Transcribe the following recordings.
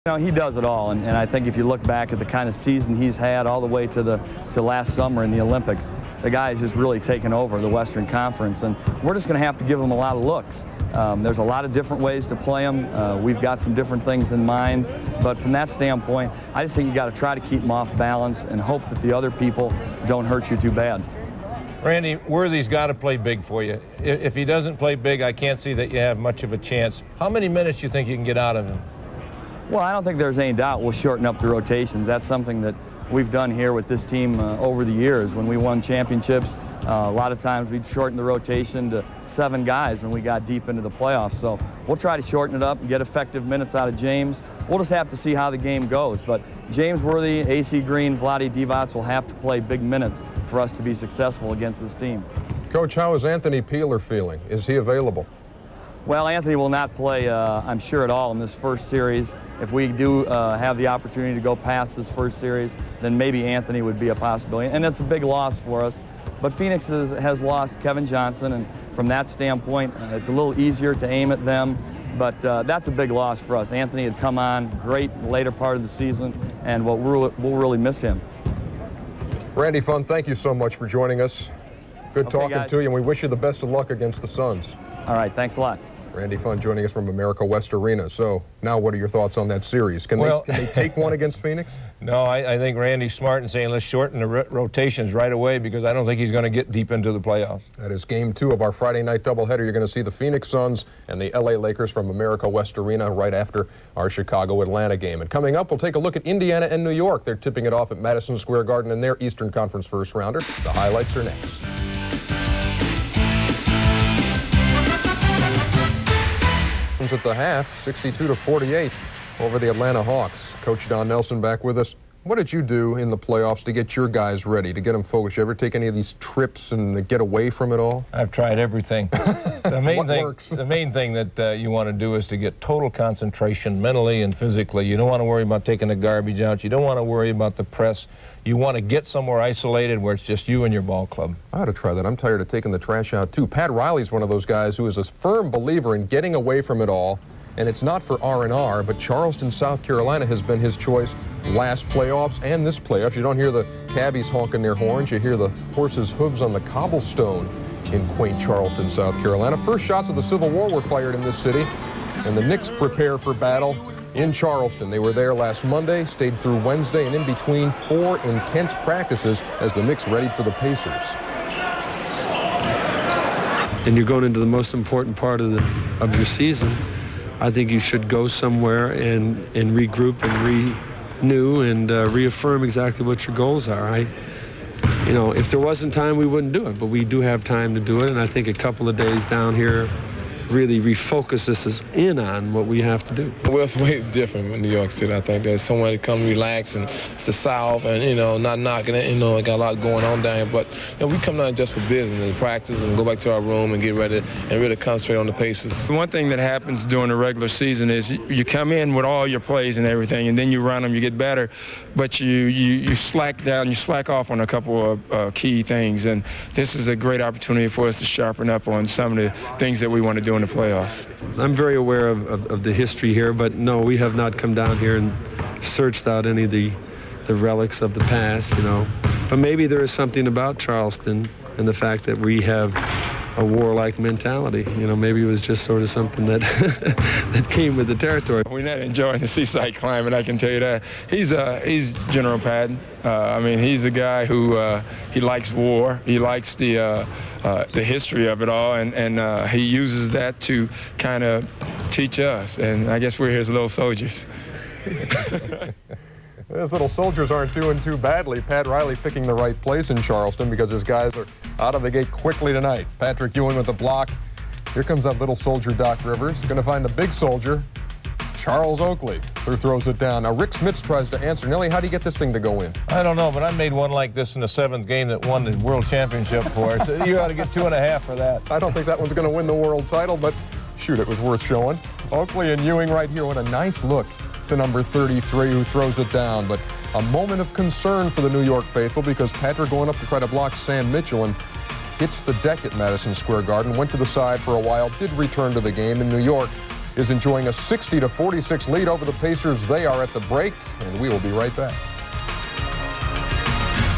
You know, he does it all, and I think if you look back at the kind of season he's had all the way to last summer in the Olympics, the guy has just really taken over the Western Conference, and we're just going to have to give him a lot of looks. There's a lot of different ways to play him. We've got some different things in mind, but from that standpoint, I just think you got to try to keep him off balance and hope that the other people don't hurt you too bad. Randy, Worthy's got to play big for you. If he doesn't play big, I can't see that you have much of a chance. How many minutes do you think you can get out of him? Well, I don't think there's any doubt we'll shorten up the rotations. That's something that we've done here with this team over the years. When we won championships, a lot of times we'd shorten the rotation to 7 guys when we got deep into the playoffs. So we'll try to shorten it up and get effective minutes out of James. We'll just have to see how the game goes. But James Worthy, AC Green, Vlade Divac will have to play big minutes for us to be successful against this team. Coach, how is Anthony Peeler feeling? Is he available? Well, Anthony will not play, I'm sure, at all in this first series. If we do have the opportunity to go past this first series, then maybe Anthony would be a possibility. And it's a big loss for us. But Phoenix has lost Kevin Johnson, and from that standpoint, it's a little easier to aim at them. But that's a big loss for us. Anthony had come on great later part of the season, and we'll really miss him. Randy Pfund, thank you so much for joining us. Good talking to you, and we wish you the best of luck against the Suns. All right, thanks a lot. Randy Pfund joining us from America West Arena. So now what are your thoughts on that series? Can they take one against Phoenix? No, I think Randy's smart in saying let's shorten the rotations right away because I don't think he's going to get deep into the playoffs. That is game 2 of our Friday night doubleheader. You're going to see the Phoenix Suns and the LA Lakers from America West Arena right after our Chicago-Atlanta game. And coming up, we'll take a look at Indiana and New York. They're tipping it off at Madison Square Garden in their Eastern Conference first rounder. The highlights are next. At the half, 62-48 over the Atlanta Hawks. Coach Don Nelson back with us. What did you do in the playoffs to get your guys ready, to get them focused? You ever take any of these trips and get away from it all? I've tried everything. The main thing that you want to do is to get total concentration mentally and physically. You don't want to worry about taking the garbage out. You don't want to worry about the press. You want to get somewhere isolated where it's just you and your ball club. I ought to try that. I'm tired of taking the trash out, too. Pat Riley's one of those guys who is a firm believer in getting away from it all. And it's not for R&R, but Charleston, South Carolina has been his choice last playoffs and this playoffs. You don't hear the cabbies honking their horns. You hear the horses' hooves on the cobblestone in quaint Charleston, South Carolina. First shots of the Civil War were fired in this city, and the Knicks prepare for battle in Charleston. They were there last Monday, stayed through Wednesday, and in between 4 intense practices as the Knicks readied for the Pacers. And you're going into the most important part of your season. I think you should go somewhere and regroup and renew and reaffirm exactly what your goals are. You know, if there wasn't time, we wouldn't do it, but we do have time to do it, and I think a couple of days down here really refocuses us in on what we have to do. Well, it's way different in New York City. I think there's somewhere to come relax, and it's the South, and, you know, not knocking it, you know, it got a lot going on down here, but, you know, we come down just for business and practice and go back to our room and get ready and really concentrate on the Pacers. One thing that happens during the regular season is you come in with all your plays and everything, and then you run them, you get better, but you slack down, you slack off on a couple of key things, and this is a great opportunity for us to sharpen up on some of the things that we want to do in the playoffs. I'm very aware of the history here, but no, we have not come down here and searched out any of the relics of the past, you know. But maybe there is something about Charleston and the fact that we have a warlike mentality. You know, maybe it was just sort of something that that came with the territory. We're not enjoying the seaside climate, I can tell you that. He's General Patton. I mean, he's a guy who he likes war. He likes the history of it all, and he uses that to kind of teach us. And I guess we're his little soldiers. His little soldiers aren't doing too badly. Pat Riley picking the right place in Charleston because his guys are out of the gate quickly tonight. Patrick Ewing with the block. Here comes that little soldier, Doc Rivers. Going to find the big soldier, Charles Oakley, who throws it down. Now, Rick Smits tries to answer. Nelly, how do you get this thing to go in? I don't know, but I made one like this in the 7th game that won the world championship for us. So you ought to get 2.5 for that. I don't think that one's going to win the world title, but shoot, it was worth showing. Oakley and Ewing right here. What a nice look to number 33, who throws it down. But a moment of concern for the New York faithful because Patrick going up to try to block Sam Mitchell and hits the deck at Madison Square Garden, went to the side for a while, did return to the game in New York. is enjoying a 60-46 lead over the Pacers. They are at the break, and we will be right back.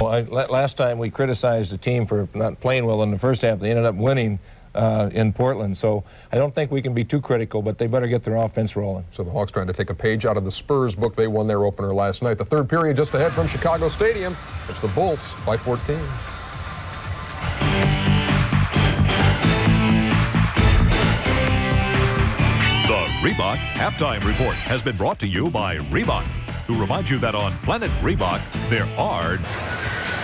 Well, last time we criticized the team for not playing well in the first half. They ended up winning in Portland. So I don't think we can be too critical, but they better get their offense rolling. So the Hawks trying to take a page out of the Spurs book. They won their opener last night. The third period just ahead from Chicago Stadium. It's the Bulls by 14. The Reebok Halftime Report has been brought to you by Reebok, who reminds you that on Planet Reebok, there are...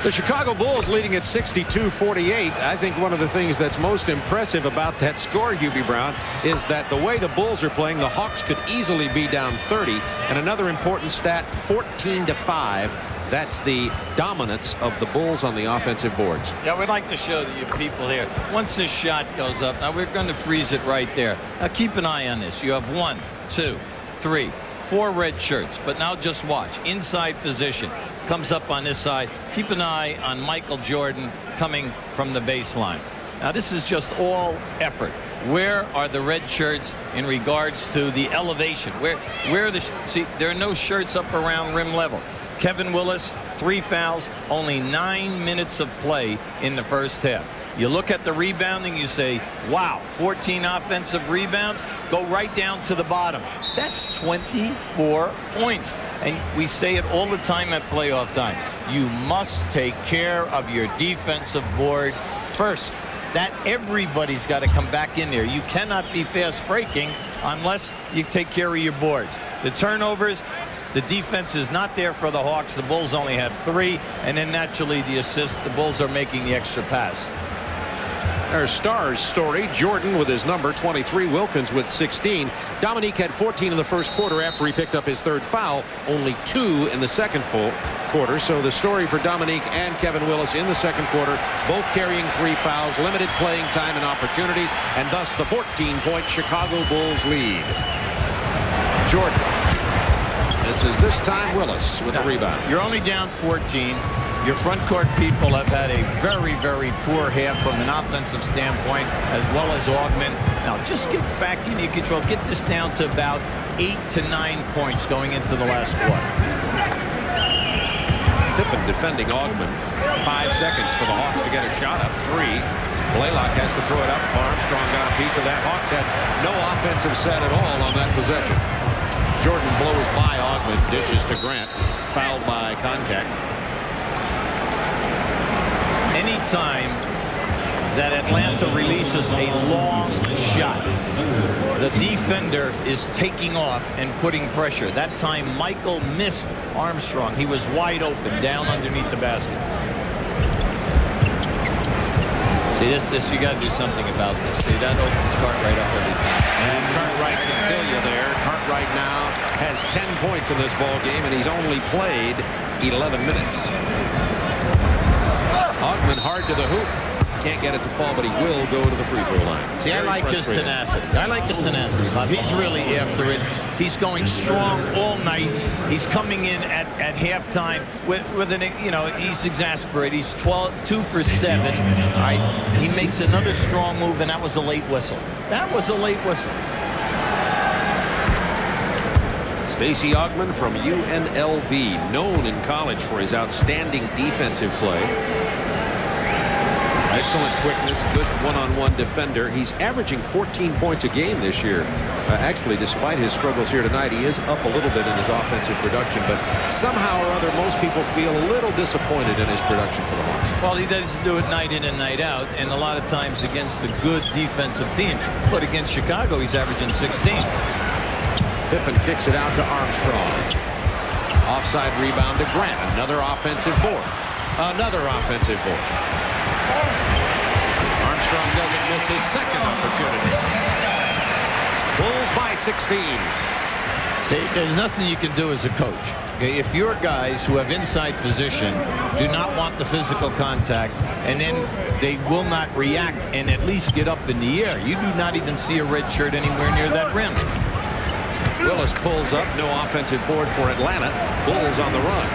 The Chicago Bulls leading at 62-48. I think one of the things that's most impressive about that score, Hubie Brown, is that the way the Bulls are playing, the Hawks could easily be down 30. And another important stat, 14-5. That's the dominance of the Bulls on the offensive boards. Yeah, we'd like to show you people here. Once this shot goes up, now we're going to freeze it right there. Now keep an eye on this. You have 1, 2, 3, 4 red shirts. But now just watch. Inside position. Comes up on this side. Keep an eye on Michael Jordan coming from the baseline. Now this is just all effort. Where are the red shirts in regards to the elevation? Where are the see, there are no shirts up around rim level. Kevin Willis, 3 fouls, only 9 minutes of play in the first half. You look at the rebounding, you say, wow, 14 offensive rebounds, go right down to the bottom. That's 24 points. And we say it all the time at playoff time. You must take care of your defensive board first. That everybody's got to come back in there. You cannot be fast breaking unless you take care of your boards. The turnovers, the defense is not there for the Hawks. The Bulls only have 3, and then naturally the assist. The Bulls are making the extra pass. There's Stars' story. Jordan with his number 23, Wilkins with 16. Dominique had 14 in the first quarter after he picked up his 3rd foul, only 2 in the second quarter. So the story for Dominique and Kevin Willis in the second quarter, both carrying 3 fouls, limited playing time and opportunities, and thus the 14-point Chicago Bulls lead. Jordan. This time Willis with the rebound. You're only down 14. Your front court people have had a very, very poor half from an offensive standpoint, as well as Augmon. Now just get back in your control. Get this down to about 8 to 9 points going into the last quarter. Pippen defending Augmon. 5 seconds for the Hawks to get a shot up. 3. Blaylock has to throw it up. Armstrong got a piece of that. Hawks had no offensive set at all on that possession. Jordan blows by Augmon, dishes to Grant, fouled by contact. Anytime that Atlanta releases a long shot, the defender is taking off and putting pressure. That time Michael missed Armstrong. He was wide open down underneath the basket. See this you got to do something about this. See, that opens Cartwright up every time. And Cartwright can kill you there. Cartwright now has 10 points in this ball game, and he's only played 11 minutes. Augmon hard to the hoop. Can't get it to fall, but he will go to the free throw line. See, I like his tenacity. I like his tenacity, Bob. He's really after it. He's going strong all night. He's coming in at halftime with an, you know, he's exasperated. He's 2 for 7. All right, he makes another strong move, and that was a late whistle. That was a late whistle. Stacey Augmon from UNLV, known in college for his outstanding defensive play. Excellent quickness, good one-on-one defender. He's averaging 14 points a game this year. Actually, despite his struggles here tonight, he is up a little bit in his offensive production, but somehow or other, most people feel a little disappointed in his production for the Hawks. Well, he doesn't do it night in and night out, and a lot of times against the good defensive teams. But against Chicago, he's averaging 16. Pippen kicks it out to Armstrong. Offside rebound to Grant. Another offensive board. Another offensive board. Armstrong doesn't miss his second opportunity. Bulls by 16. See, there's nothing you can do as a coach. If your guys who have inside position do not want the physical contact, and then they will not react and at least get up in the air, you do not even see a red shirt anywhere near that rim. Willis pulls up. No offensive board for Atlanta. Bulls on the run.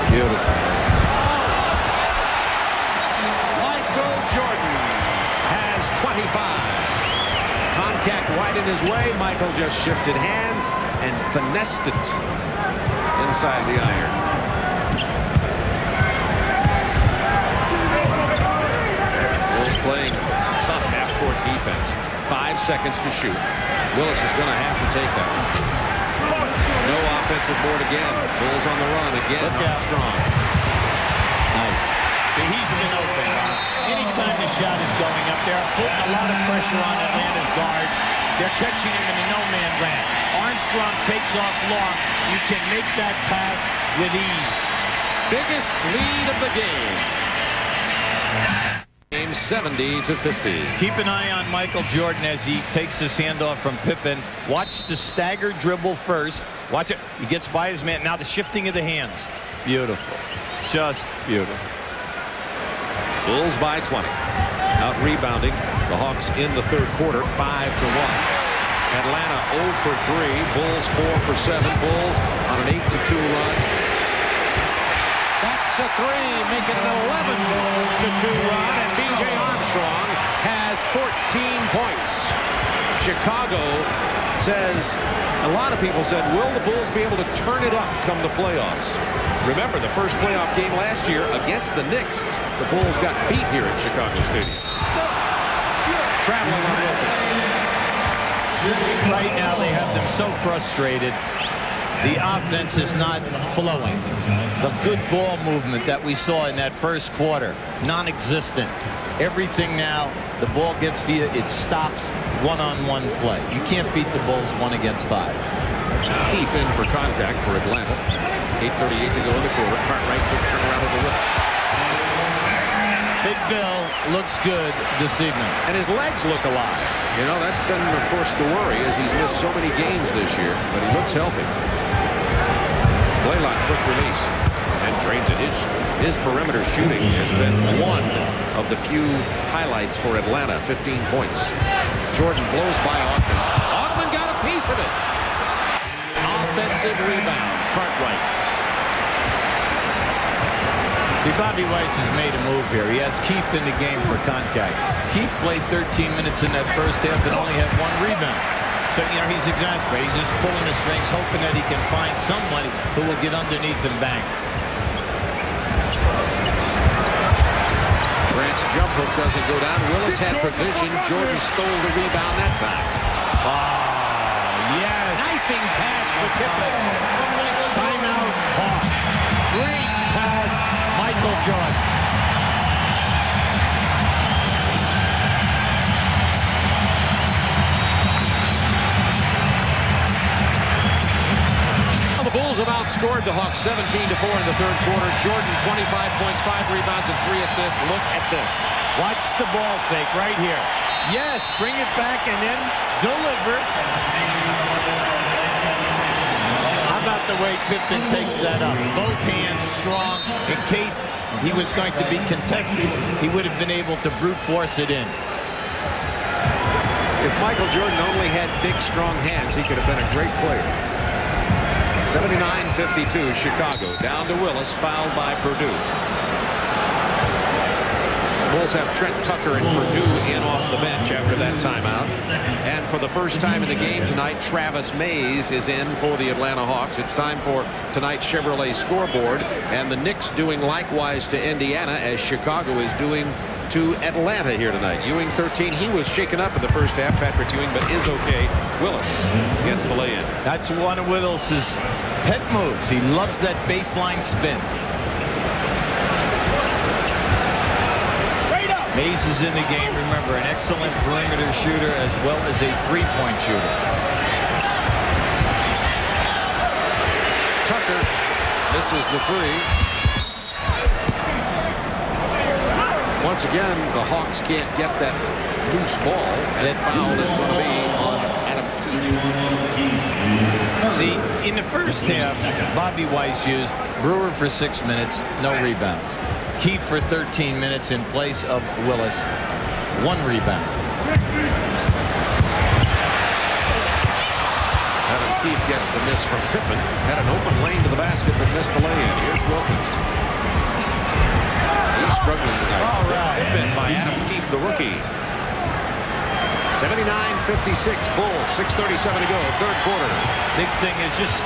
Beautiful. Michael Jordan has 25. right in his way. Michael just shifted hands and finessed it inside the iron. Bulls playing tough half-court defense. 5 seconds to shoot. Willis is going to have to take that one. No offensive board again. Bulls on the run again. Look out. Strong. Nice. See, he's been open. Anytime the shot is going up, they're putting a lot of pressure on Atlanta's guards. They're catching him in the no-man land. Armstrong takes off long. You can make that pass with ease. Biggest lead of the game. Game 70-50. Keep an eye on Michael Jordan as he takes his handoff from Pippen. Watch the stagger dribble first. Watch it. He gets by his man. Now the shifting of the hands. Beautiful. Just beautiful. Bulls by 20. Out rebounding the Hawks in the third quarter, 5-1. Atlanta 0 for 3. Bulls 4 for 7. Bulls on an 8-2 run. That's a three, making an 11-2 run, and B.J. Armstrong has 14 points. Chicago says, a lot of people said, will the Bulls be able to turn it up come the playoffs? Remember, the first playoff game last year against the Knicks, the Bulls got beat here at Chicago Stadium. Traveling on Wilkins. Right now they have them so frustrated. The offense is not flowing. The good ball movement that we saw in that first quarter, non-existent. Everything now, the ball gets to you, it stops one-on-one play. You can't beat the Bulls 1 against 5. Keefe in for contact for Atlanta. 8:38 to go in the quarter. Cartwright quick turnaround of the wrist. Big Bill looks good this evening. And his legs look alive. You know, that's been, of course, the worry as he's missed so many games this year, but he looks healthy. Blaylock, quick release, and drains it. His perimeter shooting has been one of the few highlights for Atlanta. 15 points. Jordan blows by Augman. Augman got a piece of it. Offensive rebound. Cartwright. See, Bobby Weiss has made a move here. He has Keefe in the game for contact. Keefe played 13 minutes in that first half and only had 1 rebound. So, you know, he's exasperated. He's just pulling the strings, hoping that he can find somebody who will get underneath and bang. Grant's jump hook doesn't go down. Willis had position. Jordan stole the rebound that time. Oh, yes. Knifing pass for Pippen. Timeout, Hawks. Great pass, Michael Jordan. The Bulls have outscored the Hawks 17-4 in the third quarter. Jordan 25 points, 5 rebounds, and 3 assists. Look at this. Watch the ball fake right here. Yes, bring it back and then deliver. How about the way Pippen takes that up? Both hands strong. In case he was going to be contested, he would have been able to brute force it in. If Michael Jordan only had big, strong hands, he could have been a great player. 79-52, Chicago. Down to Willis, fouled by Purdue. Bulls have Trent Tucker and Purdue in off the bench after that timeout. And for the first time in the game tonight, Travis Mays is in for the Atlanta Hawks. It's time for tonight's Chevrolet scoreboard. And the Knicks doing likewise to Indiana as Chicago is doing to Atlanta here tonight. Ewing 13. He was shaken up in the first half, Patrick Ewing, but is okay. Willis gets the lay-in. That's one of Willis's pet moves. He loves that baseline spin. Mays is in the game. Remember, an excellent perimeter shooter as well as a three-point shooter. Tucker misses the three. Once again, the Hawks can't get that loose ball, and that foul is going to be on Adam Keefe. See, in the first half, Bobby Weiss used Brewer for 6 minutes, no rebounds. Keefe for 13 minutes in place of Willis, 1 rebound. Adam Keefe gets the miss from Pippen. Had an open lane to the basket, but missed the lay-in. Here's Wilkins. He's struggling tonight. All right. Pippen by Adam Keefe, the rookie. 79-56 Bulls. 6:37 to go. Third quarter. Big thing is just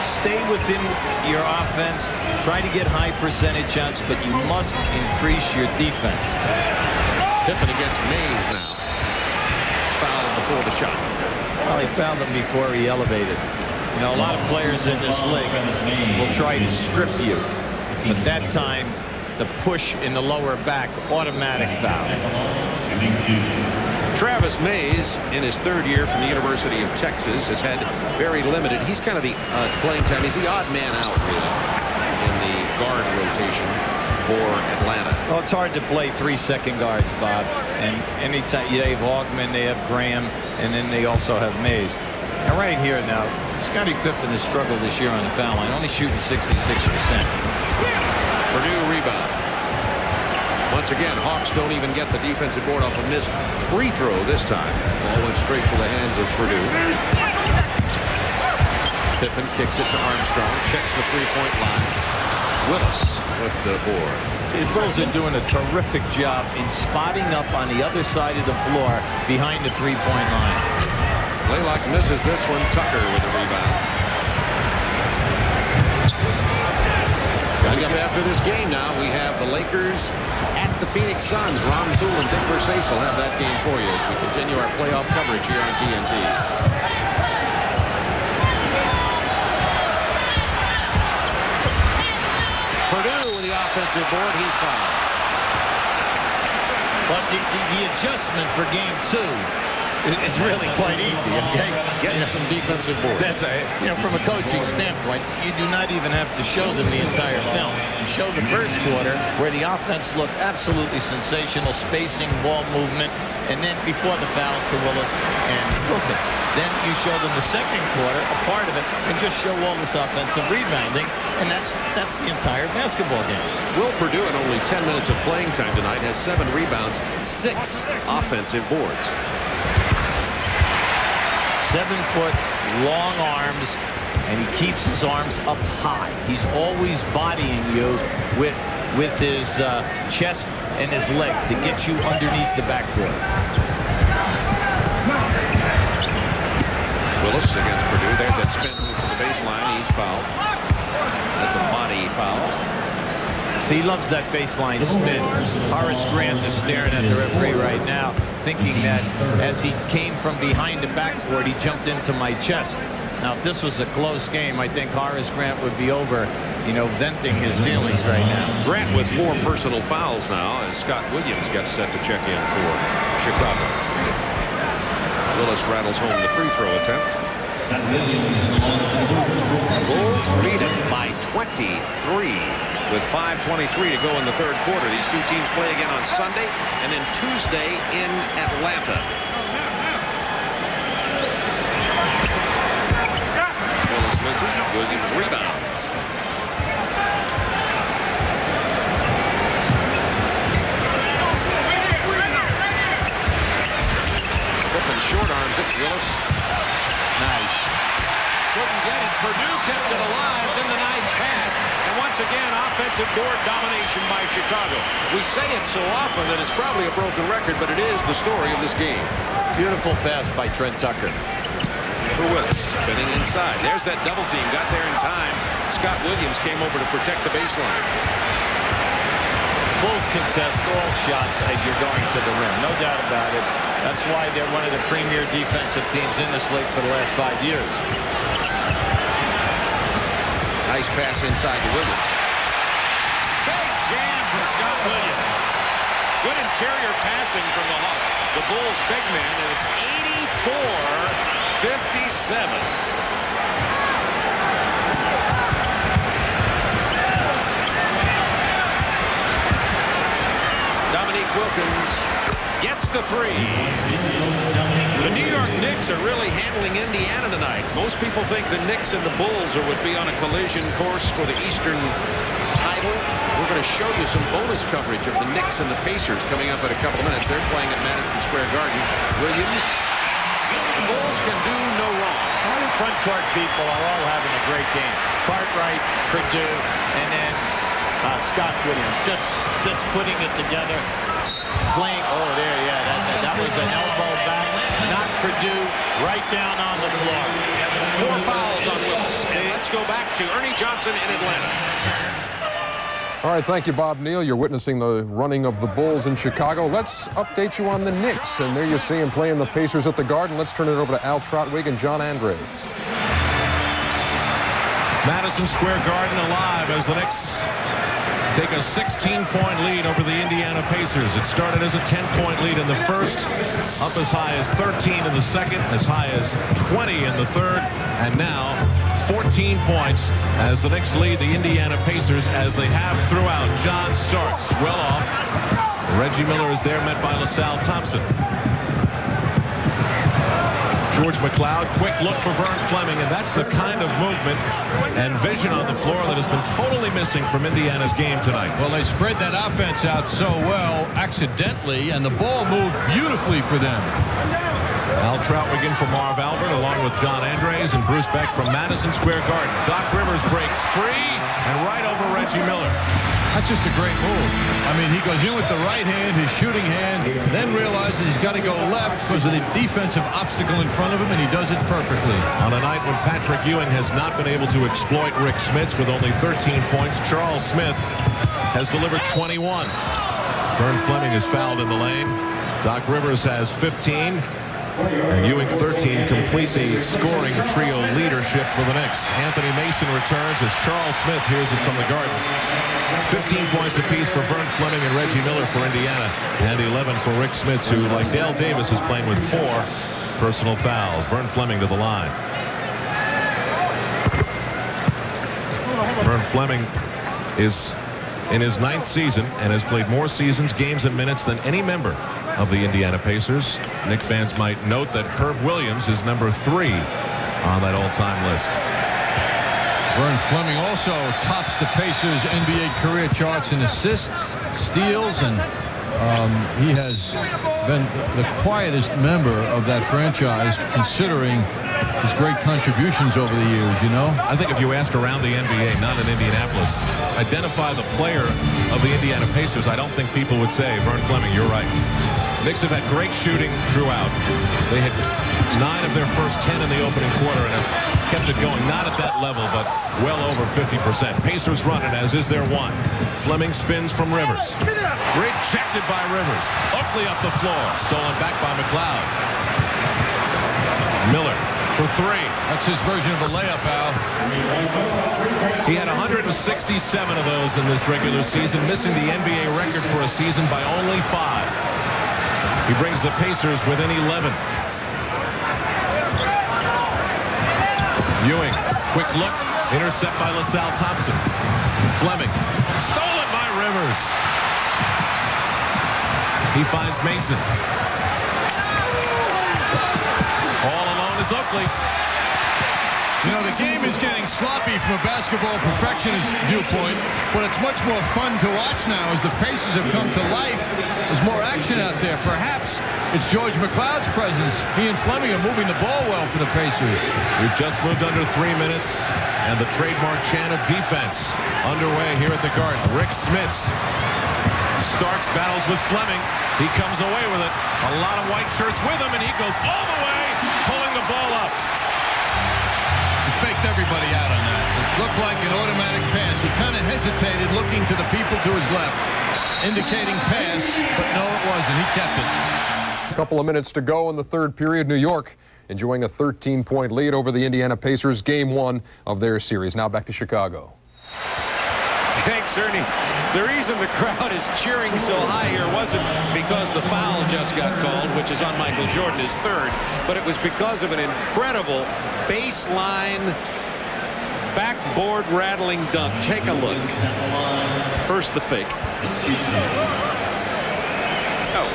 stay within your offense. Try to get high percentage shots, but you must increase your defense. Pippen against Mays now. He's fouled before the shot. Well, he fouled him before he elevated. You know, a lot of players in this league will try to strip you. But that time, the push in the lower back, automatic foul. Travis Mays, in his third year from the University of Texas, has had very limited. He's kind of the playing time. He's the odd man out, really, in the guard rotation for Atlanta. Well, it's hard to play 3 second guards, Bob. And anytime they have Augman, they have Graham, and then they also have Mays. And right here now, Scottie Pippen has struggled this year on the foul line, only shooting 66%. Purdue rebound. Once again, Hawks don't even get the defensive board off a missed free throw this time. Ball went straight to the hands of Purdue. Pippen kicks it to Armstrong, checks the three-point line. Willis with the board. See, the Bulls are doing a terrific job in spotting up on the other side of the floor behind the three-point line. Blaylock misses this one. Tucker with the rebound. Coming up after this game now, we have the Lakers at the Phoenix Suns. Ron Poole and Dick Versace will have that game for you as we continue our playoff coverage here on TNT. Purdue with the offensive board. He's fouled. But the adjustment for game 2 is really quite easy. Okay? Getting some defensive board. That's from a coaching standpoint, you do not even have to show them the entire film. You show the first quarter where the offense looked absolutely sensational, spacing, ball movement, and then before the fouls to Willis and Wilkins. Then you show them the second quarter, a part of it, and just show all this offensive rebounding, and that's the entire basketball game. Will Purdue, in only 10 minutes of playing time tonight, has 7 rebounds, 6 offensive boards. 7-foot, long arms, and he keeps his arms up high. He's always bodying you with his chest and his legs to get you underneath the backboard. Willis against Purdue. There's that spin move to the baseline. He's fouled. That's a body foul. So he loves that baseline spin. Horace Grant is staring at the referee right now, thinking that as he came from behind the backboard, he jumped into my chest. Now, if this was a close game, I think Horace Grant would be over, venting his feelings right now. Grant with 4 personal fouls now, as Scott Williams gets set to check in for Chicago. Willis rattles home the free throw attempt. Bulls lead it by 23 with 5:23 to go in the third quarter. These two teams play again on Sunday and then Tuesday in Atlanta. Willis misses. Williams rebounds. Pippen short arms it. Willis. Nice. Couldn't get it. Purdue kept it alive. Then the nice pass. And once again, offensive board domination by Chicago. We say it so often that it's probably a broken record, but it is the story of this game. Beautiful pass by Trent Tucker. For Willis, spinning inside. There's that double team. Got there in time. Scott Williams came over to protect the baseline. Bulls contest all shots as you're going to the rim. No doubt about it. That's why they're one of the premier defensive teams in this league for the last 5 years. Nice pass inside to Williams. Big jam from Scott Williams. Good interior passing from the Hawks. The Bulls big man, and it's 84-57. Wilkins gets the 3. The New York Knicks are really handling Indiana tonight. Most people think the Knicks and the Bulls would be on a collision course for the Eastern title. We're going to show you some bonus coverage of the Knicks and the Pacers coming up in a couple of minutes. They're playing at Madison Square Garden. Williams, the Bulls can do no wrong. All the front court people are all having a great game. Cartwright, Purdue, and then Scott Williams just putting it together. Playing, that was an elbow back. Purdue right down on the floor. 4 fouls on Willis. And let's go back to Ernie Johnson in Atlanta. All right, thank you, Bob Neal. You're witnessing the running of the Bulls in Chicago. Let's update you on the Knicks. And there you see him playing the Pacers at the Garden. Let's turn it over to Al Trautwig and John Andres. Madison Square Garden alive as the Knicks take a 16-point lead over the Indiana Pacers. It started as a 10-point lead in the first, up as high as 13 in the second, as high as 20 in the third, and now 14 points as the Knicks lead the Indiana Pacers as they have throughout. John Starks well off. Reggie Miller is there, met by LaSalle Thompson. George McLeod, quick look for Vern Fleming, and that's the kind of movement and vision on the floor that has been totally missing from Indiana's game tonight. Well, they spread that offense out so well accidentally, and the ball moved beautifully for them. Al Trautwig in for Marv Albert, along with John Andres and Bruce Beck from Madison Square Garden. Doc Rivers breaks free and right over Reggie Miller. That's just a great move. I mean, he goes in with the right hand, his shooting hand, then realizes he's got to go left because of the defensive obstacle in front of him, and he does it perfectly. On a night when Patrick Ewing has not been able to exploit Rick Smits with only 13 points, Charles Smith has delivered 21. Vern Fleming is fouled in the lane. Doc Rivers has 15. And Ewing 13 complete the scoring trio leadership for the Knicks. Anthony Mason returns as Charles Smith hears it from the Garden. 15 points apiece for Vern Fleming and Reggie Miller for Indiana, and 11 for Rick Smits, who, like Dale Davis, is playing with 4 personal fouls. Vern Fleming to the line. Vern Fleming is in his 9th season and has played more seasons, games, and minutes than any member of the Indiana Pacers. Knicks fans might note that Herb Williams is number 3 on that all-time list. Vern Fleming also tops the Pacers NBA career charts in assists, steals, and he has been the quietest member of that franchise, considering his great contributions over the years, you know? I think if you asked around the NBA, not in Indianapolis, identify the player of the Indiana Pacers, I don't think people would say, Vern Fleming, you're right. Knicks have had great shooting throughout. They had 9 of their first 10 in the opening quarter and have kept it going, not at that level, but well over 50%. Pacers running, as is their one. Fleming spins from Rivers. Rejected by Rivers. Oakley up the floor. Stolen back by McLeod. Miller for 3. That's his version of a layup, Al. He had 167 of those in this regular season, missing the NBA record for a season by only 5. He brings the Pacers within 11. Ewing, quick look, intercept by LaSalle Thompson. Fleming, stolen by Rivers. He finds Mason. All alone is Oakley. You know, the game is getting sloppy from a basketball perfectionist viewpoint, but it's much more fun to watch now as the Pacers have come to life. There's more action out there. Perhaps it's George McLeod's presence. He and Fleming are moving the ball well for the Pacers. We've just moved under 3 minutes, and the trademark chant of defense underway here at the Garden. Rick Smits. Starks battles with Fleming. He comes away with it. A lot of white shirts with him, and he goes all the way, pulling the ball up. Faked everybody out on that. It looked like an automatic pass. He kind of hesitated, looking to the people to his left, indicating pass, but no, it wasn't. He kept it. A couple of minutes to go in the third period. New York enjoying a 13-point lead over the Indiana Pacers, game 1 of their series. Now back to Chicago. Thanks, Ernie. The reason the crowd is cheering so high here wasn't because the foul just got called, which is on Michael Jordan, his 3rd, but it was because of an incredible baseline backboard rattling dunk. Take a look. First the fake. Oh.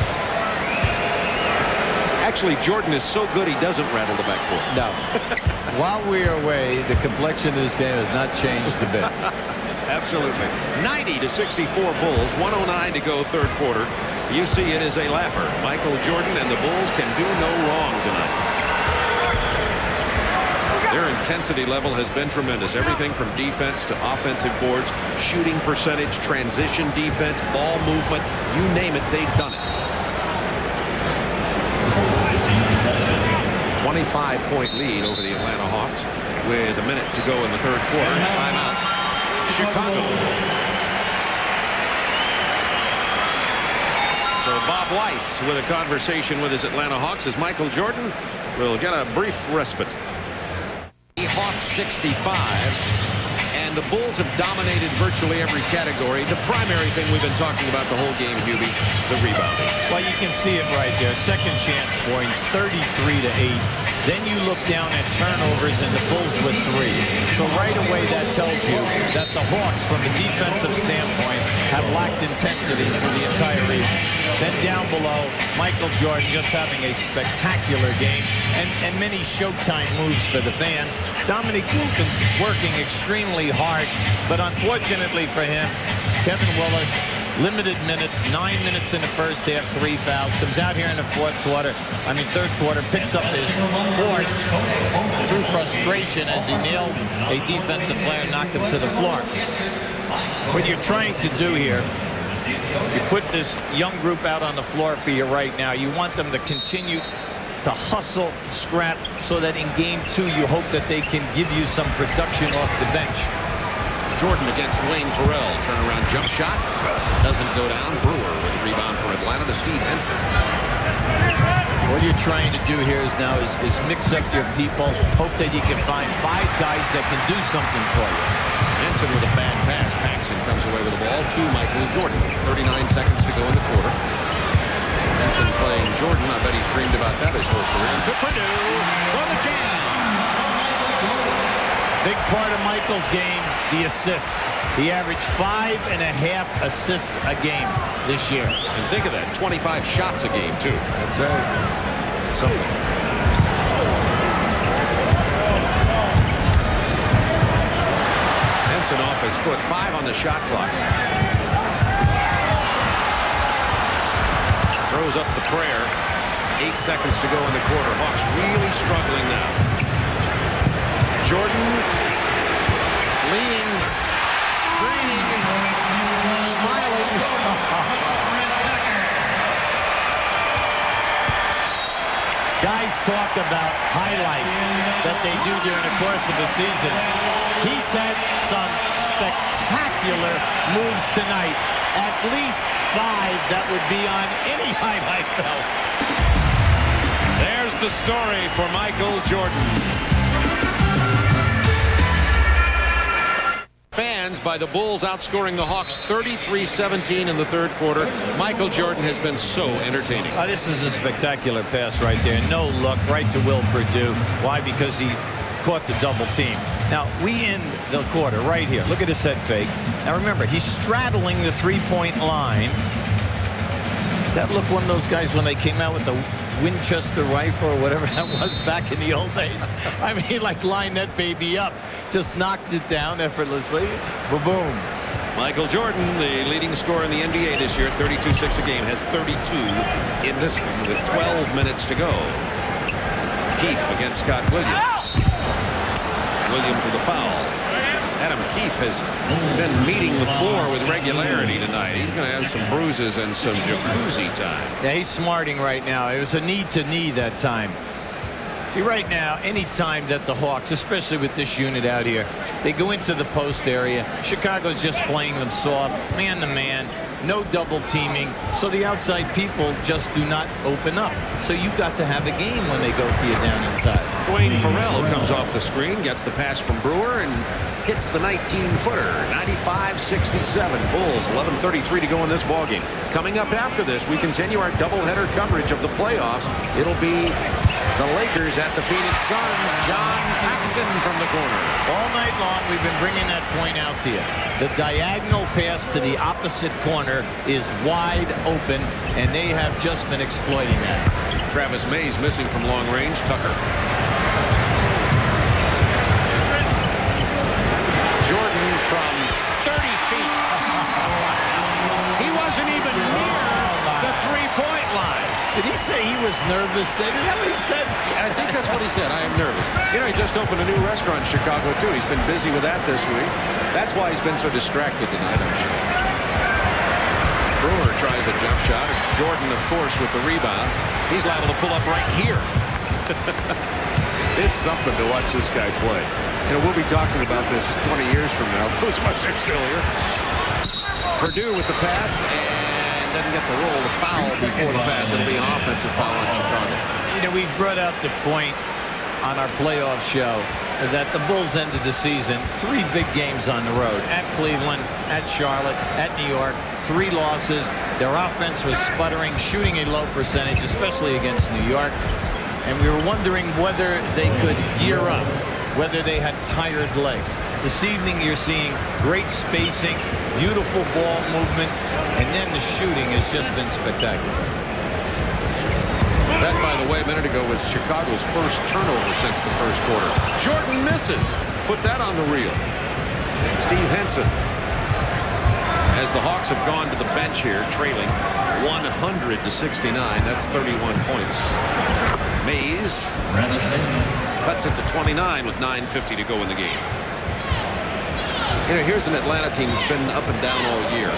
Actually, Jordan is so good he doesn't rattle the backboard. No. While we are away, the complexion of this game has not changed a bit. Absolutely. 90-64 Bulls, 109 to go third quarter. You see it is a laugher. Michael Jordan and the Bulls can do no wrong tonight. Their intensity level has been tremendous. Everything from defense to offensive boards, shooting percentage, transition defense, ball movement, you name it, they've done it. 25-point lead over the Atlanta Hawks with a minute to go in the third quarter. Timeout. Chicago. So Bob Weiss with a conversation with his Atlanta Hawks as Michael Jordan will get a brief respite. Hawks 65. And the Bulls have dominated virtually every category. The primary thing we've been talking about the whole game, Hubie, the rebounding. Well, you can see it right there. Second chance points, 33-8. Then you look down at turnovers and the Bulls with 3. So right away that tells you that the Hawks, from a defensive standpoint, have lacked intensity through the entire evening. Then down below, Michael Jordan just having a spectacular game and many showtime moves for the fans. Dominique Wilkins working extremely hard, but unfortunately for him, Kevin Willis, limited minutes, 9 minutes in the first half, 3 fouls, comes out here in the third quarter, picks up his fourth through frustration as he nailed a defensive player and knocked him to the floor. What you're trying to do here, you put this young group out on the floor for you right now. You want them to continue to hustle, scrap, so that in game 2 you hope that they can give you some production off the bench. Jordan against Dwayne Farrell. Turnaround jump shot. Doesn't go down. Brewer with a rebound for Atlanta to Steve Henson. What you're trying to do here is mix up your people. Hope that you can find 5 guys that can do something for you. Henson with a bad pass. Paxson comes away with the ball to Michael Jordan. 39 seconds to go in the quarter. Henson playing Jordan. I bet he's dreamed about that his whole career. To Purdue for the jam. Big part of Michael's game, the assists. He averaged 5.5 assists a game this year. And think of that, 25 shots a game, too. That's right. So Henson off his foot. 5 on the shot clock. Throws up the prayer. 8 seconds to go in the quarter. Hawks really struggling now. Jordan leaning, grinning, smiling. Guys talk about highlights that they do during the course of the season. He's had some spectacular moves tonight. At least 5 that would be on any highlight film. There's the story for Michael Jordan. Fans by the Bulls outscoring the Hawks 33-17 in the third quarter. Michael Jordan has been so entertaining. This is a spectacular pass right there. No look, right to Will Purdue. Why? Because he caught the double team. Now, we end the quarter right here. Look at his head fake. Now, remember, he's straddling the three-point line. That looked one of those guys when they came out with the Winchester rifle or whatever that was back in the old days. I mean, like lined that baby up. Just knocked it down effortlessly. Boom. Michael Jordan, the leading scorer in the NBA this year at 32-6 a game, has 32 in this one with 12 minutes to go. Keefe against Scott Williams. Williams with a foul. Adam Keefe has been meeting the floor with regularity tonight. He's going to have some bruises and some jacuzzi time. Yeah, he's smarting right now. It was a knee-to-knee that time. See, right now, any time that the Hawks, especially with this unit out here, they go into the post area, Chicago's just playing them soft, man-to-man, no double teaming, so the outside people just do not open up. So you've got to have a game when they go to you down inside. Dwayne Farrell comes off the screen, gets the pass from Brewer, and hits the 19-footer. 95-67. Bulls, 11:33 to go in this ballgame. Coming up after this, we continue our doubleheader coverage of the playoffs. It'll be the Lakers at the Phoenix Suns. John Paxson from the corner. All night long, we've been bringing that point out to you. The diagonal pass to the opposite corner is wide open, and they have just been exploiting that. Travis Mays missing from long range. Tucker. Jordan from 30 feet. He wasn't even near the three-point line. Did he say he was nervous? Is that what he said? I think that's what he said. I am nervous. You know, he just opened a new restaurant in Chicago, too. He's been busy with that this week. That's why he's been so distracted tonight, I'm sure. Brewer tries a jump shot. Jordan, of course, with the rebound. He's liable to pull up right here. It's something to watch this guy play. You know, we'll be talking about this 20 years from now. Those of us are still here. Purdue with the pass and doesn't get the roll. The foul before the pass. It'll be an offensive foul on Chicago. You know, we brought out the point on our playoff show that the Bulls ended the season 3 big games on the road. At Cleveland, at Charlotte, at New York. 3 losses. Their offense was sputtering, shooting a low percentage, especially against New York. And we were wondering whether they could gear up, whether they had tired legs. This evening you're seeing great spacing, beautiful ball movement, and then the shooting has just been spectacular. That, by the way, a minute ago was Chicago's first turnover since the first quarter. Jordan misses. Put that on the reel. Steve Henson. As the Hawks have gone to the bench here, trailing 100-69. That's 31 points. Mays cuts it to 29 with 9:50 to go in the game. You know, here's an Atlanta team that's been up and down all year.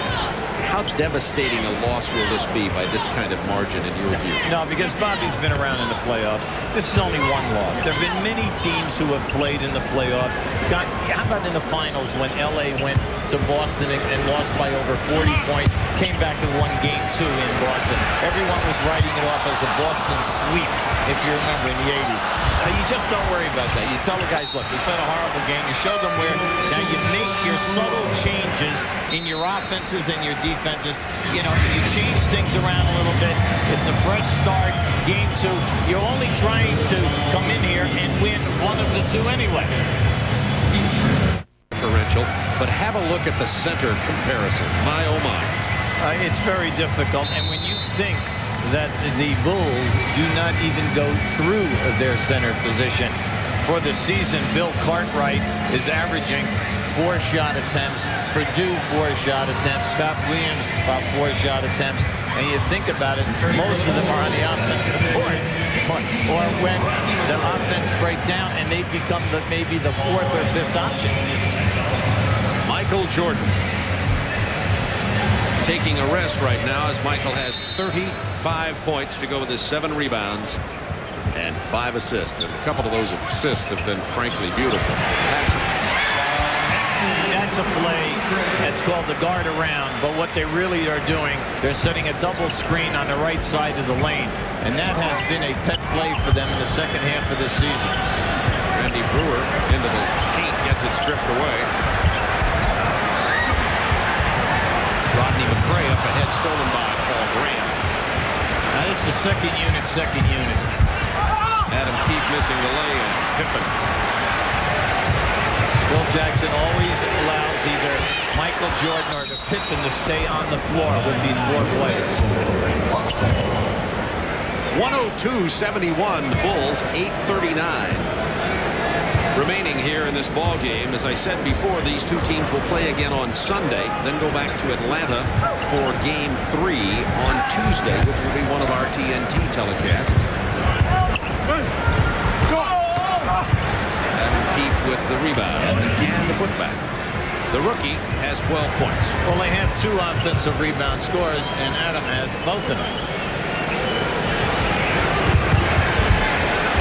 How devastating a loss will this be by this kind of margin in your view? No, because Bobby's been around in the playoffs. This is only one loss. There have been many teams who have played in the playoffs. How about in the finals when LA went to Boston and lost by over 40 points, came back and won game 2 in Boston. Everyone was writing it off as a Boston sweep, if you remember, in the 80s. You just don't worry about that. You tell the guys, look, we played a horrible game. You show them where. Now you make your subtle changes in your offenses and your defenses. You know, you change things around a little bit. It's a fresh start, game 2. You're only trying to come in here and win one of the 2 anyway. Differential, but have a look at the center comparison. My, oh my. It's very difficult, and when you think that the Bulls do not even go through their center position for the season, Bill Cartwright is averaging 4 shot attempts, Purdue 4 shot attempts, Scott Williams about 4 shot attempts, and you think about it, most of them are on the offensive boards, or when the offense break down and they become maybe the 4th or 5th option. Michael Jordan taking a rest right now as Michael has 35 points to go with his 7 rebounds and 5 assists. And a couple of those assists have been frankly beautiful. That's a play that's called the guard around, but what they really are doing, they're setting a double screen on the right side of the lane, and that has been a pet play for them in the second half of this season. Randy Brewer into the paint, gets it stripped away. Rodney McRae up ahead, stolen by Paul Graham. Now this is second unit. Adam Keefe missing the lay-in. Pippen. Phil Jackson always allows either Michael Jordan or Pippen to stay on the floor with these 4 players. 102-71, Bulls, 8:39 remaining here in this ball game. As I said before, these 2 teams will play again on Sunday, then go back to Atlanta for game 3 on Tuesday, which will be one of our TNT telecasts. Adam Keefe with the rebound and the putback. The rookie has 12 points. Well, they have 2 offensive rebound scorers, and Adam has both of them.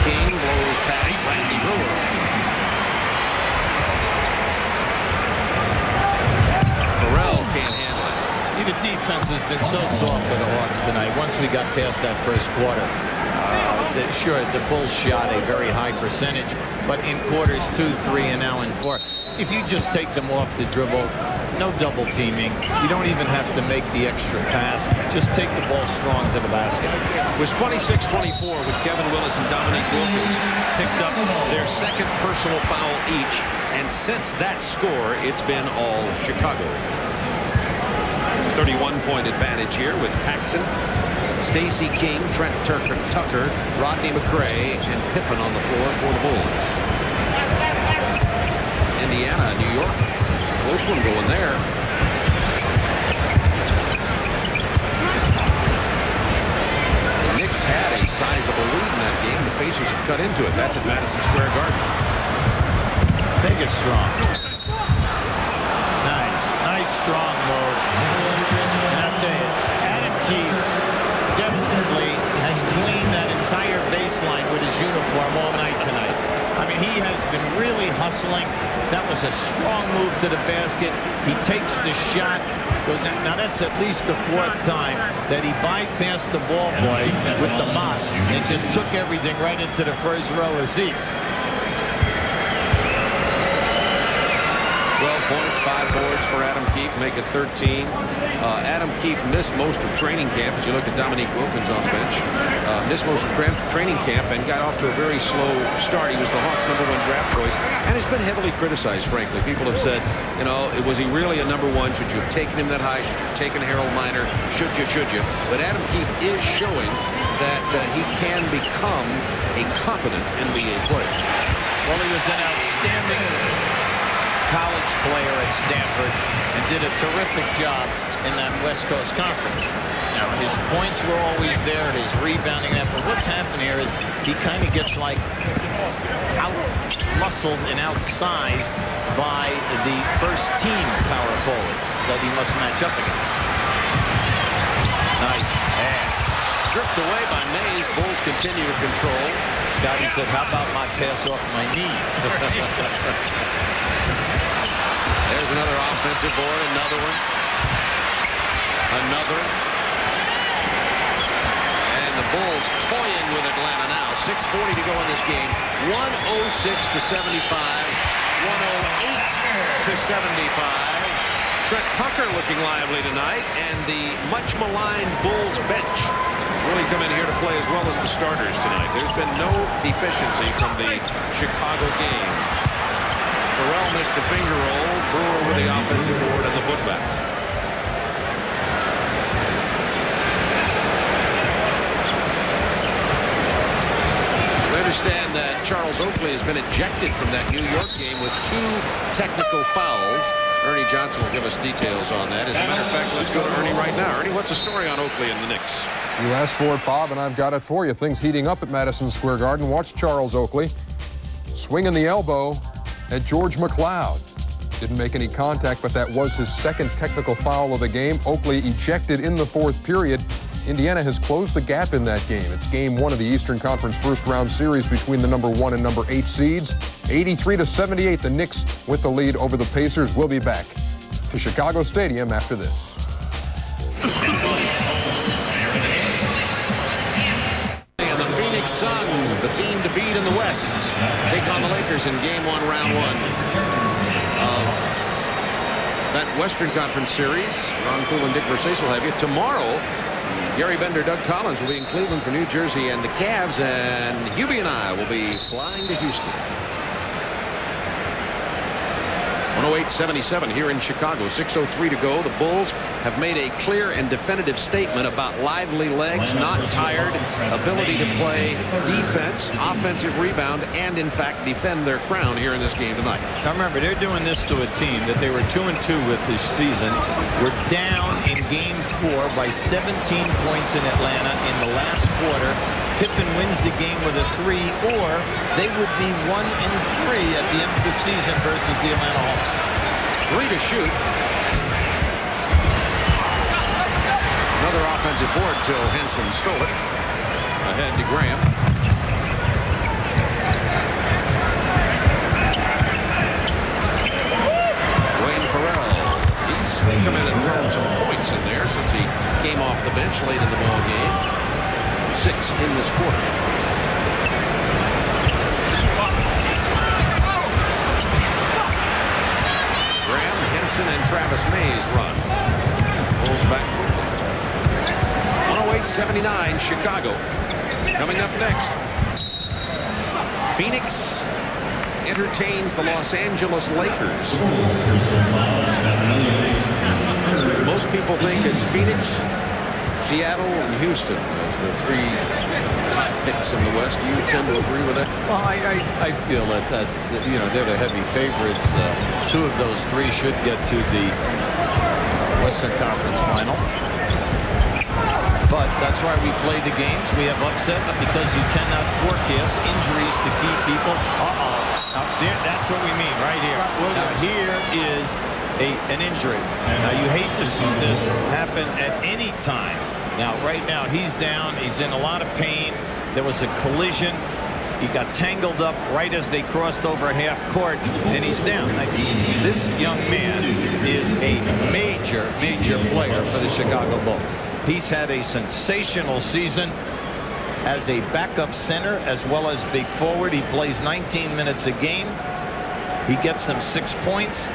King blows past Randy Brewer. Farrell can't handle it. The defense has been so soft for the Hawks tonight. Once we got past that first quarter, sure, the Bulls shot a very high percentage, but in quarters 2, 3, and now in 4, if you just take them off the dribble, no double teaming, you don't even have to make the extra pass. Just take the ball strong to the basket. It was 26-24 with Kevin Willis and Dominique Wilkins picked up their second personal foul each, and since that score, it's been all Chicago. 31-point advantage here with Paxson, Stacey King, Trent Tucker, Rodney McRae, and Pippen on the floor for the Bulls. Indiana, New York, close one going there. The Knicks had a sizable lead in that game. The Pacers have cut into it. That's at Madison Square Garden. Big is strong. Nice strong load. And I'll tell you, Adam Keefe definitely has cleaned that entire baseline with his uniform all night tonight. really hustling. That was a strong move to the basket. He takes the shot. Now that's at least the 4th time that he bypassed the ball boy with the mop and just took everything right into the first row of seats. 12 points, 5 boards for Adam Keefe, make it 13. Adam Keefe missed most of training camp, as you look at Dominique Wilkins on the bench. Missed most of training camp and got off to a very slow start. He was the Hawks' #1 draft choice and has been heavily criticized, frankly. People have said, you know, was he really a #1? Should you have taken him that high? Should you have taken Harold Miner? Should you? But Adam Keefe is showing that he can become a competent NBA player. Well, he was an outstanding college player at Stanford and did a terrific job in that West Coast Conference. Now, his points were always there, his rebounding, but what's happened here is he kind of gets like out-muscled and outsized by the first-team power forwards that he must match up against. Nice pass. Stripped away by Mays. Bulls continue to control. Scotty said, how about my pass off my knee? There's another offensive board, another one. Another. And the Bulls toying with Atlanta now. 6:40 to go in this game. 106-75. 108-75. Trent Tucker looking lively tonight. And the much maligned Bulls bench has really come in here to play as well as the starters tonight. There's been no deficiency from the Chicago game. Burrell missed the finger roll. Brewer with the offensive board and the putback. We understand that Charles Oakley has been ejected from that New York game with 2 technical fouls. Ernie Johnson will give us details on that. As a matter of fact, let's go to Ernie right now. Ernie, what's the story on Oakley and the Knicks? You asked for it, Bob, and I've got it for you. Things heating up at Madison Square Garden. Watch Charles Oakley swinging the elbow at George McLeod. Didn't make any contact, but that was his 2nd technical foul of the game. Oakley ejected in the 4th period. Indiana has closed the gap in that game. It's game 1 of the Eastern Conference first-round series between the #1 and #8 seeds. 83-78, the Knicks with the lead over the Pacers. We'll be back to Chicago Stadium after this. And the Phoenix Suns, the team to beat in the West, take on the Lakers in game 1, round 1 of that Western Conference series. Ron Poole and Dick Versace will have you. Tomorrow, Gary Bender, Doug Collins will be in Cleveland for New Jersey and the Cavs, and Hubie and I will be flying to Houston. 108-77 here in Chicago. 6:03 to go. The Bulls have made a clear and definitive statement about lively legs, not tired, ability to play defense, offensive rebound, and in fact defend their crown here in this game tonight. Now remember, they're doing this to a team that they were 2-2 with this season. We're down in game 4 by 17 points in Atlanta in the last quarter. Pippen wins the game with a 3, or they would be 1-3 at the end of the season versus the Atlanta Hawks. 3 to shoot. Another offensive board till Henson stole it. Ahead to Graham. Dwayne Farrell. He's come in and thrown some points in there since he came off the bench late in the ball game. 6 in this quarter. Graham, Henson, and Travis Mays run. Bulls back quickly. 108-79, Chicago. Coming up next, Phoenix entertains the Los Angeles Lakers. Most people think it's Phoenix, Seattle, and Houston as the 3 top picks in the West. Do you tend to agree with that? Well, I feel that they're the heavy favorites. 2 of those 3 should get to the Western Conference Final. But that's why we play the games. We have upsets because you cannot forecast injuries to key people. That's what we mean right here. Now, here is an injury. Now, you hate to see this happen at any time. Now, right now, he's down. He's in a lot of pain. There was a collision. He got tangled up right as they crossed over half court, and he's down. This young man is a major player for the Chicago Bulls. He's had a sensational season as a backup center as well as big forward. He plays 19 minutes a game. He gets them 6 points,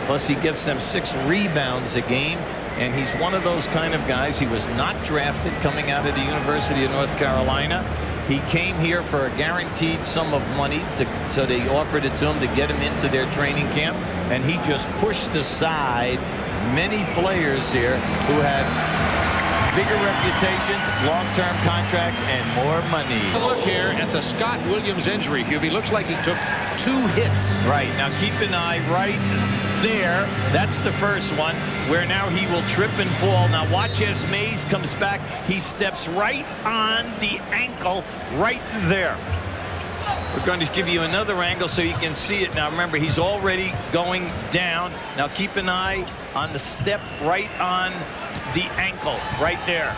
plus he gets them 6 rebounds a game. And he's one of those kind of guys. He was not drafted coming out of the University of North Carolina. He came here for a guaranteed sum of money, so they offered it to him to get him into their training camp. And he just pushed aside many players here who had bigger reputations, long-term contracts, and more money. Look here at the Scott Williams injury, Hubie. Looks like he took 2 hits. Right. Now keep an eye right there. That's the first one, where now he will trip and fall. Now watch as Mays comes back. He steps right on the ankle right there. We're going to give you another angle so you can see it. Now remember, he's already going down. Now keep an eye on the step right on the ankle right there.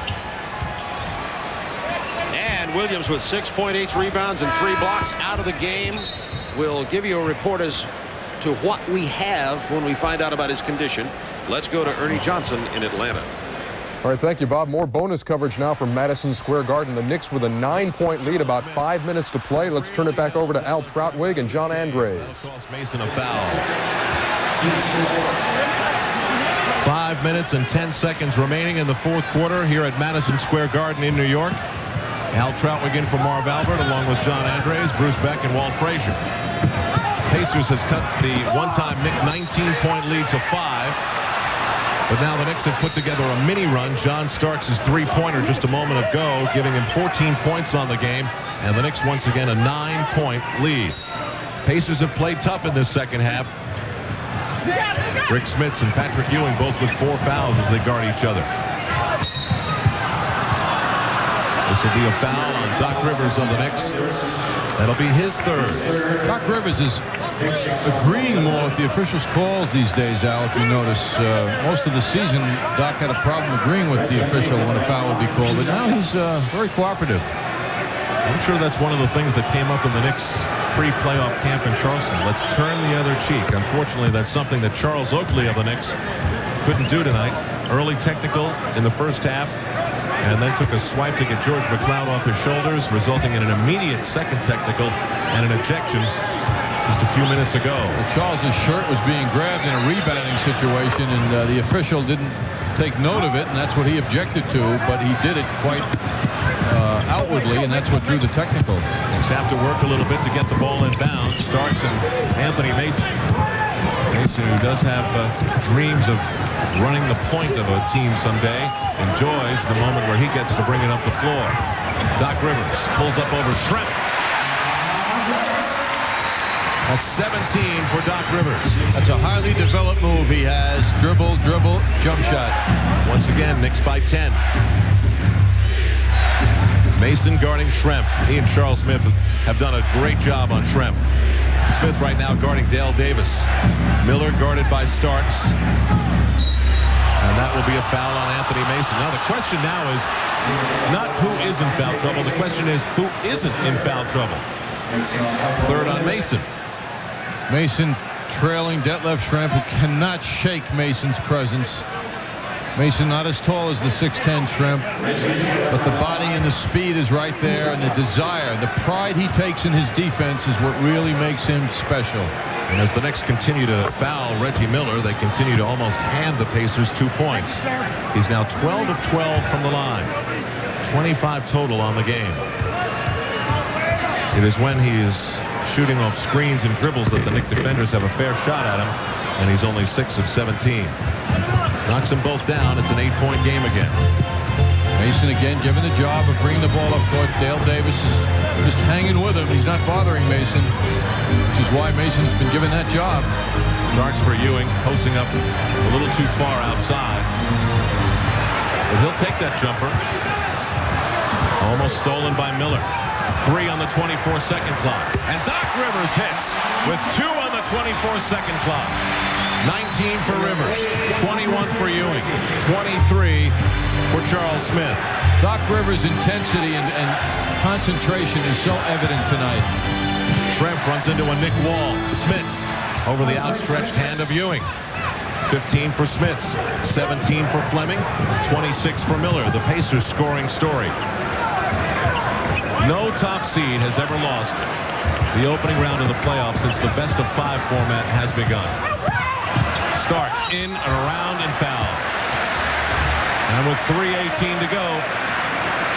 And Williams with 6 points, 8 rebounds, and 3 blocks out of the game. We'll give you a report as to what we have when we find out about his condition. Let's go to Ernie Johnson in Atlanta. All right, thank you, Bob. More bonus coverage now from Madison Square Garden. The Knicks with a 9-point lead, about 5 minutes to play. Let's turn it back over to Al Trautwig and John Andres. Cost Mason a foul. 5 minutes and 10 seconds remaining in the fourth quarter here at Madison Square Garden in New York. Al Trautwig in for Marv Albert along with John Andres, Bruce Beck, and Walt Frazier. Pacers has cut the one-time Knick 19-point lead to 5. But now the Knicks have put together a mini run. John Starks' three-pointer just a moment ago, giving him 14 points on the game. And the Knicks once again a 9-point lead. Pacers have played tough in this second half. Rick Smits and Patrick Ewing both with 4 fouls as they guard each other. This will be a foul on Doc Rivers of the Knicks. That'll be his third. Doc Rivers is agreeing more with the officials' calls these days, Al, if you notice. Most of the season, Doc had a problem agreeing with the official when a foul would be called, but now he's very cooperative. I'm sure that's one of the things that came up in the Knicks pre-playoff camp in Charleston. Let's turn the other cheek. Unfortunately, that's something that Charles Oakley of the Knicks couldn't do tonight. Early technical in the first half, and then took a swipe to get George McLeod off his shoulders, resulting in an immediate second technical and an ejection just a few minutes ago. Well, Charles's shirt was being grabbed in a rebounding situation, and the official didn't take note of it, and that's what he objected to, but he did it quite outwardly, and that's what drew the technical. Knicks have to work a little bit to get the ball in bounds. Starks and Anthony Mason. Mason, who does have dreams of running the point of a team someday, enjoys the moment where he gets to bring it up the floor. Doc Rivers pulls up over Schrempf. That's 17 for Doc Rivers. That's a highly developed move he has. Dribble, dribble, jump shot. Once again, Knicks by 10. Mason guarding Schrempf. He and Charles Smith have done a great job on Schrempf. Smith right now guarding Dale Davis. Miller guarded by Starks. And that will be a foul on Anthony Mason. Now the question now is not who is in foul trouble. The question is who isn't in foul trouble. Third on Mason. Mason trailing Detlef Schrempf, who cannot shake Mason's presence. Mason not as tall as the 6'10" Schrempf, but the body and the speed is right there, and the desire, the pride he takes in his defense is what really makes him special. And as the Knicks continue to foul Reggie Miller, they continue to almost hand the Pacers 2 points. He's now 12 of 12 from the line. 25 total on the game. It is when he is shooting off screens and dribbles that the Knick defenders have a fair shot at him, and he's only 6 of 17. Knocks them both down. It's an 8-point game again. Mason again given the job of bringing the ball up court. Dale Davis is just hanging with him. He's not bothering Mason, which is why Mason's been given that job. Starts for Ewing, posting up a little too far outside. But he'll take that jumper. Almost stolen by Miller. 3 on the 24-second clock. And Doc Rivers hits with 2 on the 24-second clock. 19 for Rivers, 21 for Ewing, 23 for Charles Smith. Doc Rivers' intensity and concentration is so evident tonight. Schrempf runs into a Nick Wall. Smits over the outstretched hand of Ewing. 15 for Smits, 17 for Fleming, 26 for Miller. The Pacers scoring story. No top seed has ever lost the opening round of the playoffs since the best-of-5 format has begun. Starks in and around and foul. And with 3:18 to go,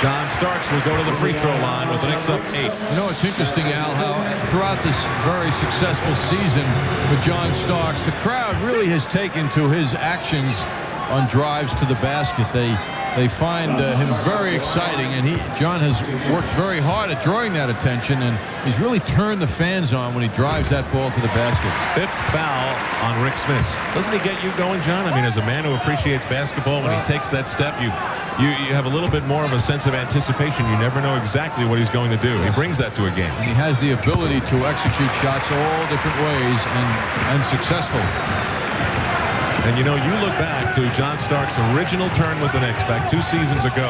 John Starks will go to the free throw line with the Knicks up 8. You know, it's interesting, Al, how throughout this very successful season with John Starks, the crowd really has taken to his actions on drives to the basket. They find him very exciting, and John has worked very hard at drawing that attention, and he's really turned the fans on when he drives that ball to the basket. 5th foul on Rick Smits. Doesn't he get you going, John? I mean, as a man who appreciates basketball, when he takes that step, you have a little bit more of a sense of anticipation. You never know exactly what he's going to do. He brings that to a game. And he has the ability to execute shots all different ways and successfully. And you know, you look back to John Starks' original turn with the Knicks back 2 seasons ago,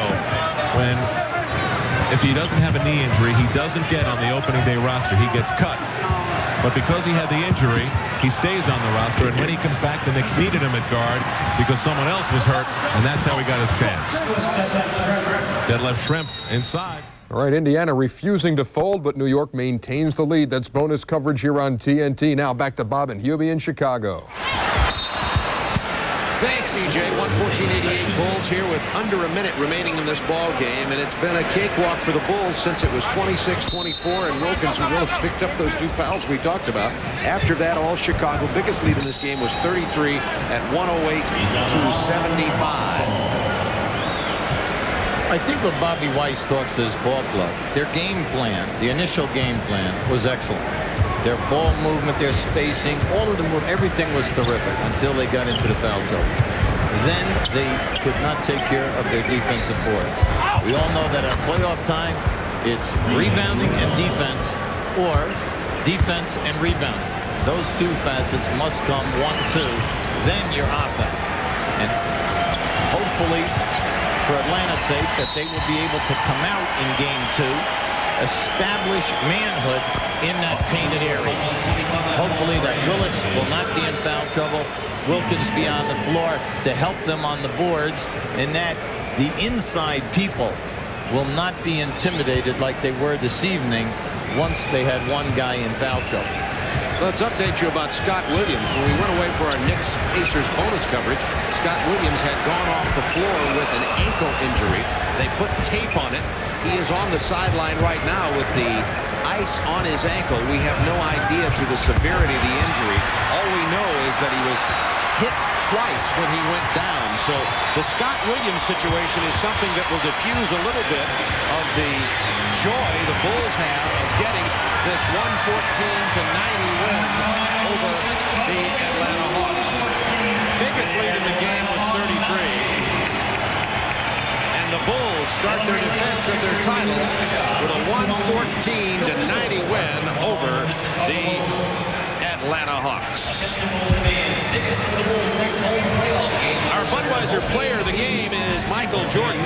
when if he doesn't have a knee injury, he doesn't get on the opening day roster. He gets cut. But because he had the injury, he stays on the roster, and when he comes back, the Knicks needed him at guard because someone else was hurt, and that's how he got his chance. That left Schrempf inside. All right, Indiana refusing to fold, but New York maintains the lead. That's bonus coverage here on TNT. Now back to Bob and Hubie in Chicago. Thanks, EJ. 114-88 Bulls here with under a minute remaining in this ball game, and it's been a cakewalk for the Bulls since it was 26-24, and Wilkins picked up those 2 fouls we talked about. After that, all Chicago. Biggest lead in this game was 33 at 108-75. I think when Bobby Weiss talks to his ball club, their game plan, the initial game plan, was excellent. Their ball movement, their spacing, all of the move, everything was terrific until they got into the foul trouble. Then they could not take care of their defensive boards. We all know that at playoff time, it's rebounding and defense, or defense and rebounding. Those 2 facets must come 1-2, then your offense. And hopefully, for Atlanta's sake, that they will be able to come out in game 2, establish manhood in that painted area. Hopefully that Willis will not be in foul trouble, Wilkins be on the floor to help them on the boards, and that the inside people will not be intimidated like they were this evening once they had one guy in foul trouble. Let's update you about Scott Williams. When we went away for our Knicks Pacers bonus coverage, Scott Williams had gone off the floor with an ankle injury. They put tape on it. He is on the sideline right now with the ice on his ankle. We have no idea to the severity of the injury. All we know is that he was hit twice when he went down. So the Scott Williams situation is something that will diffuse a little bit of the joy the Bulls have of getting this 114-90 win over the Atlanta Hawks. Biggest lead in the game was 33. And the Bulls start their defense of their title with a 114-90 win over the Atlanta Hawks. Our Budweiser player of the game is Michael Jordan,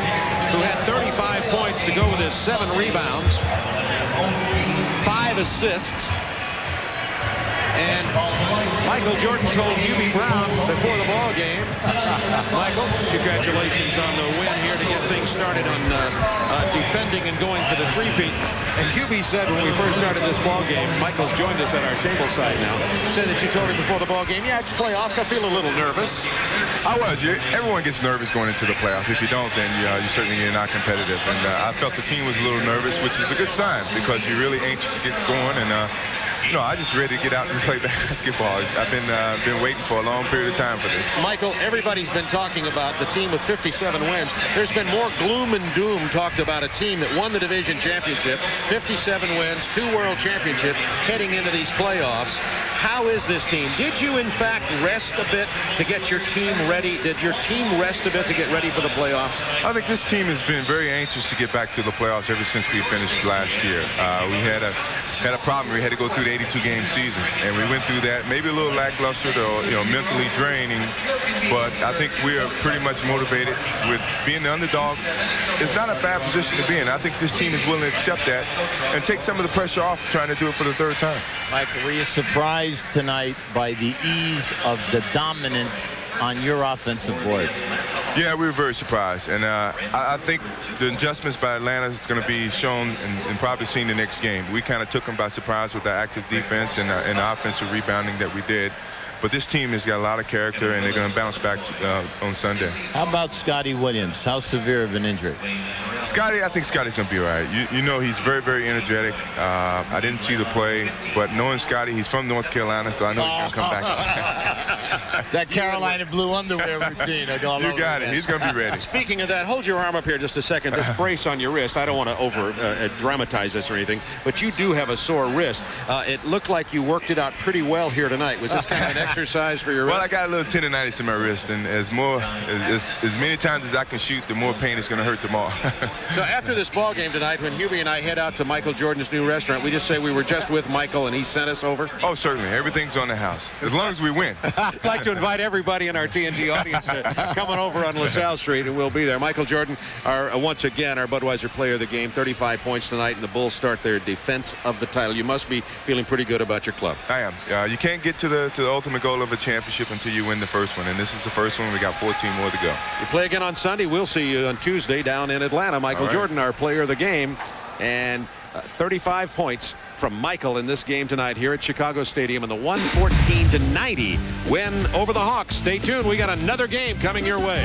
who had 35 points to go with his 7 rebounds, 5 assists. And Michael Jordan told Hubie Brown before the ball game, Michael, congratulations on the win here to get things started on defending and going for the three-peat. And Hubie said when we first started this ball game, Michael's joined us at our table side now, said that you told him before the ball game, yeah, it's playoffs, I feel a little nervous. I was. Everyone gets nervous going into the playoffs. If you don't, then you certainly are not competitive. And I felt the team was a little nervous, which is a good sign because you're really anxious to get going. And you know, I just ready to get out and play basketball. I've been waiting for a long period of time for this. Michael, everybody's been talking about the team with 57 wins. There's been more gloom and doom talked about a team that won the division championship, 57 wins, 2 world championships, heading into these playoffs. How is this team? Did you, in fact, rest a bit to get your team ready? Did your team rest a bit to get ready for the playoffs? I think this team has been very anxious to get back to the playoffs ever since we finished last year. We had a problem. We had to go through the 82-game season, and we went through that. Maybe a little lackluster or mentally draining, but I think we are pretty much motivated with being the underdog. It's not a bad position to be in. I think this team is willing to accept that and take some of the pressure off trying to do it for the third time. Michael, were you surprised tonight by the ease of the dominance on your offensive boards? Yeah, we were very surprised, and I think the adjustments by Atlanta is going to be shown and probably seen the next game. We kind of took them by surprise with the active defense and the offensive rebounding that we did. But this team has got a lot of character, and they're going to bounce back on Sunday. How about Scotty Williams? How severe of an injury? Scotty, I think Scotty's going to be all right. You know, he's very, very energetic. I didn't see the play, but knowing Scotty, he's from North Carolina, so I know he's going to come back. That Carolina blue underwear routine. You got it. He's going to be ready. Speaking of that, hold your arm up here just a second. This brace on your wrist, I don't want to over-dramatize this or anything, but you do have a sore wrist. It looked like you worked it out pretty well here tonight. Was this kind of an exercise for your wrist? Well, I got a little tendonitis in my wrist, and as many times as I can shoot, the more pain is going to hurt tomorrow. So after this ball game tonight, when Hubie and I head out to Michael Jordan's new restaurant, we just say we were just with Michael and he sent us over? Oh, certainly. Everything's on the house, as long as we win. I'd like to invite everybody in our TNT audience to come on over on LaSalle Street, and we'll be there. Michael Jordan, once again, our Budweiser player of the game, 35 points tonight, and the Bulls start their defense of the title. You must be feeling pretty good about your club. I am. You can't get to the ultimate goal of a championship until you win the first one, and this is the first one. We got 14 more to go. You play again on Sunday. We'll see you on Tuesday down in Atlanta. Michael Jordan, our player of the game, and 35 points from Michael in this game tonight here at Chicago Stadium in the 114-90 win over the Hawks. Stay tuned. We got another game coming your way.